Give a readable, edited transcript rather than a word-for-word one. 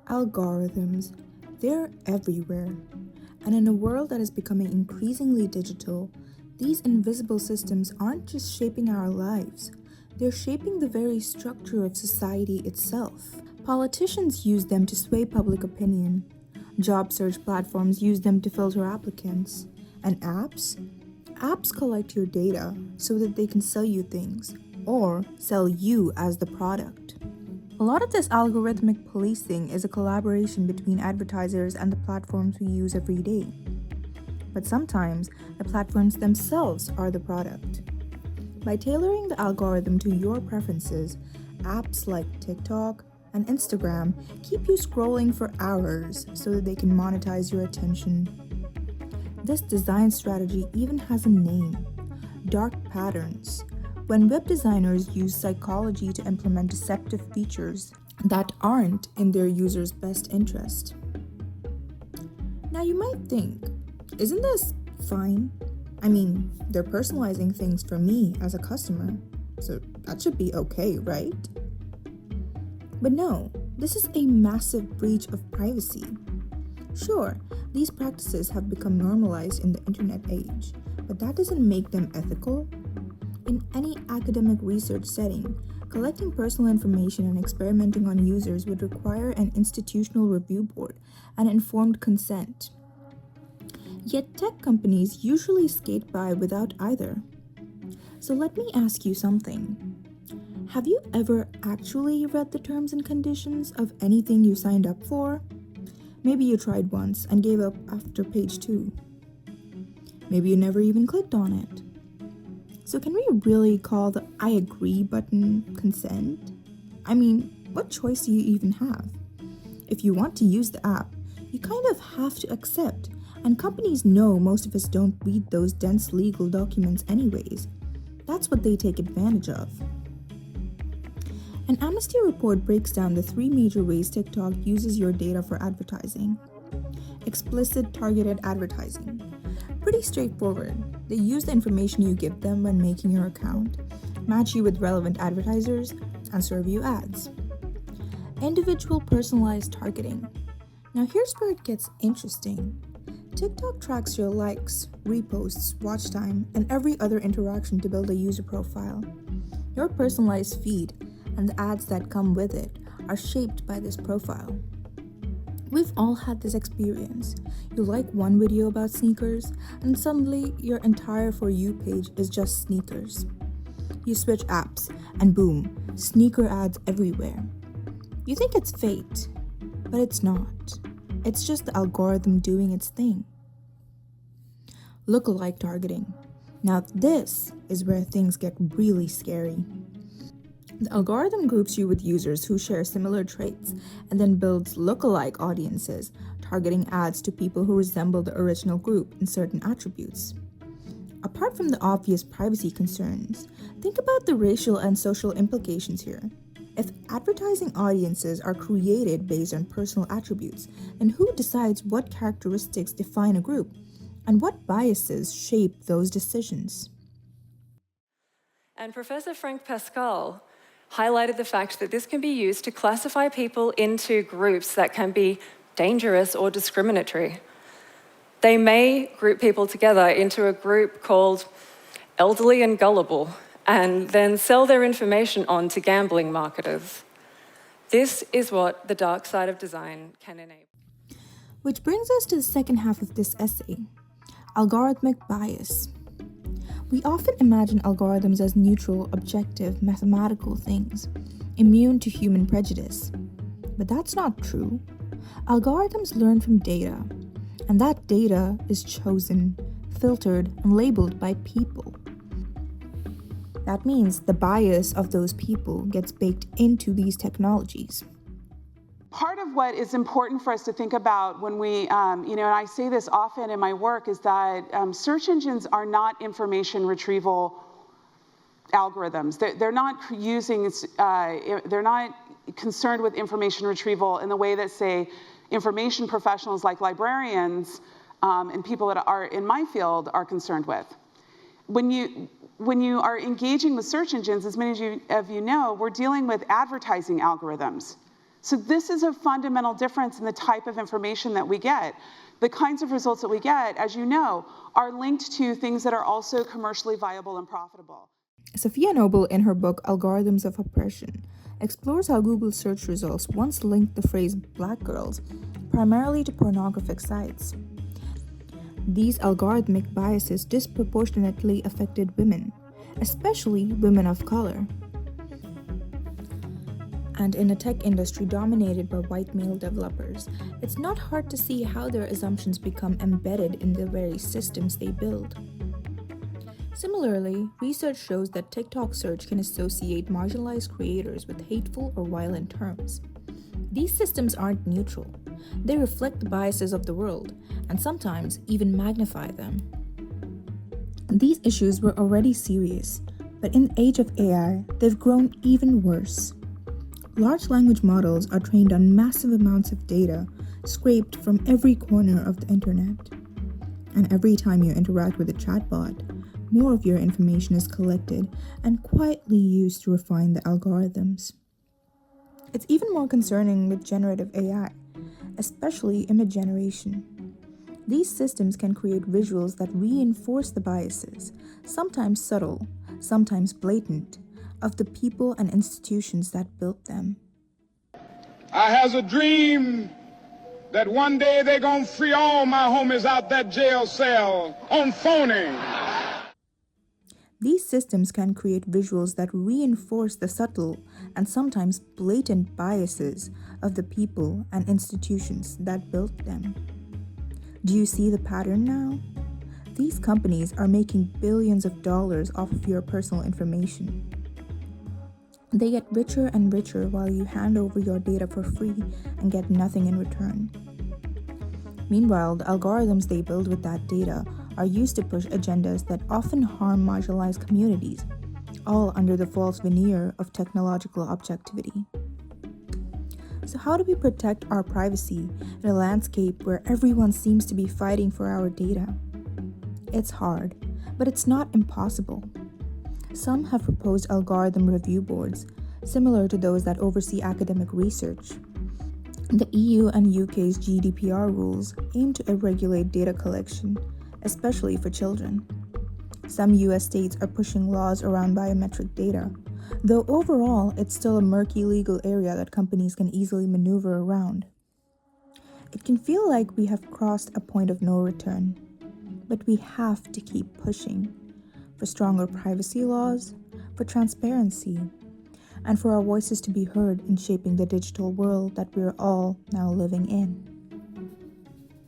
Algorithms, they're everywhere. And in a world that is becoming increasingly digital, these invisible systems aren't just shaping our lives, they're shaping the very structure of society itself. Politicians use them to sway public opinion. Job search platforms use them to filter applicants. And apps? Apps collect your data so that they can sell you things, or sell you as the product. A lot of this algorithmic policing is a collaboration between advertisers and the platforms we use every day. But sometimes, the platforms themselves are the product. By tailoring the algorithm to your preferences, apps like TikTok and Instagram keep you scrolling for hours so that they can monetize your attention. This design strategy even has a name: dark patterns. When web designers use psychology to implement deceptive features that aren't in their users' best interest. Now you might think, isn't this fine? I mean, they're personalizing things for me as a customer, so that should be okay, right? But no, this is a massive breach of privacy. Sure, these practices have become normalized in the internet age, but that doesn't make them ethical. In any academic research setting, collecting personal information and experimenting on users would require an institutional review board and informed consent. Yet tech companies usually skate by without either. So let me ask you something. Have you ever actually read the terms and conditions of anything you signed up for? Maybe you tried once and gave up after page 2. Maybe you never even clicked on it. So can we really call the I agree button consent? I mean, what choice do you even have? If you want to use the app, you kind of have to accept, and companies know most of us don't read those dense legal documents anyways. That's what they take advantage of. An Amnesty report breaks down the 3 major ways TikTok uses your data for advertising. Explicit targeted advertising. Pretty straightforward. They use the information you give them when making your account, match you with relevant advertisers, and serve you ads. Individual personalized targeting. Now here's where it gets interesting. TikTok tracks your likes, reposts, watch time, and every other interaction to build a user profile. Your personalized feed and the ads that come with it are shaped by this profile. We've all had this experience. You like one video about sneakers, and suddenly your entire For You page is just sneakers. You switch apps, and boom, sneaker ads everywhere. You think it's fate, but it's not. It's just the algorithm doing its thing. Lookalike targeting. Now this is where things get really scary. The algorithm groups you with users who share similar traits and then builds lookalike audiences, targeting ads to people who resemble the original group in certain attributes. Apart from the obvious privacy concerns, think about the racial and social implications here. If advertising audiences are created based on personal attributes, then who decides what characteristics define a group, and what biases shape those decisions? And Professor Frank Pascal highlighted the fact that this can be used to classify people into groups that can be dangerous or discriminatory. They may group people together into a group called elderly and gullible, and then sell their information on to gambling marketers. This is what the dark side of design can enable. Which brings us to the second half of this essay, algorithmic bias. We often imagine algorithms as neutral, objective, mathematical things, immune to human prejudice. But that's not true. Algorithms learn from data, and that data is chosen, filtered, and labeled by people. That means the bias of those people gets baked into these technologies. Part of what is important for us to think about when we, and I say this often in my work, is that search engines are not information retrieval algorithms. They're not they're not concerned with information retrieval in the way that, say, information professionals like librarians and people that are in my field are concerned with. When you are engaging with search engines, as many of you know, we're dealing with advertising algorithms. So this is a fundamental difference in the type of information that we get. The kinds of results that we get, as you know, are linked to things that are also commercially viable and profitable. Safiya Noble, in her book Algorithms of Oppression, explores how Google search results once linked the phrase black girls primarily to pornographic sites. These algorithmic biases disproportionately affected women, especially women of color. And in a tech industry dominated by white male developers, it's not hard to see how their assumptions become embedded in the very systems they build. Similarly, research shows that TikTok search can associate marginalized creators with hateful or violent terms. These systems aren't neutral. They reflect the biases of the world, and sometimes even magnify them. These issues were already serious, but in the age of AI, they've grown even worse. Large language models are trained on massive amounts of data scraped from every corner of the internet. And every time you interact with a chatbot, more of your information is collected and quietly used to refine the algorithms. It's even more concerning with generative AI, especially image generation. These systems can create visuals that reinforce the biases, sometimes subtle, sometimes blatant, of the people and institutions that built them. I has a dream that one day they're gonna free all my homies out that jail cell on phony. These systems can create visuals that reinforce the subtle and sometimes blatant biases of the people and institutions that built them. Do you see the pattern now? These companies are making billions of dollars off of your personal information. They get richer and richer while you hand over your data for free and get nothing in return. Meanwhile, the algorithms they build with that data are used to push agendas that often harm marginalized communities, all under the false veneer of technological objectivity. So how do we protect our privacy in a landscape where everyone seems to be fighting for our data? It's hard, but it's not impossible. Some have proposed algorithm review boards, similar to those that oversee academic research. The EU and UK's GDPR rules aim to regulate data collection, especially for children. Some US states are pushing laws around biometric data, though overall it's still a murky legal area that companies can easily maneuver around. It can feel like we have crossed a point of no return, but we have to keep pushing for stronger privacy laws, for transparency, and for our voices to be heard in shaping the digital world that we're all now living in.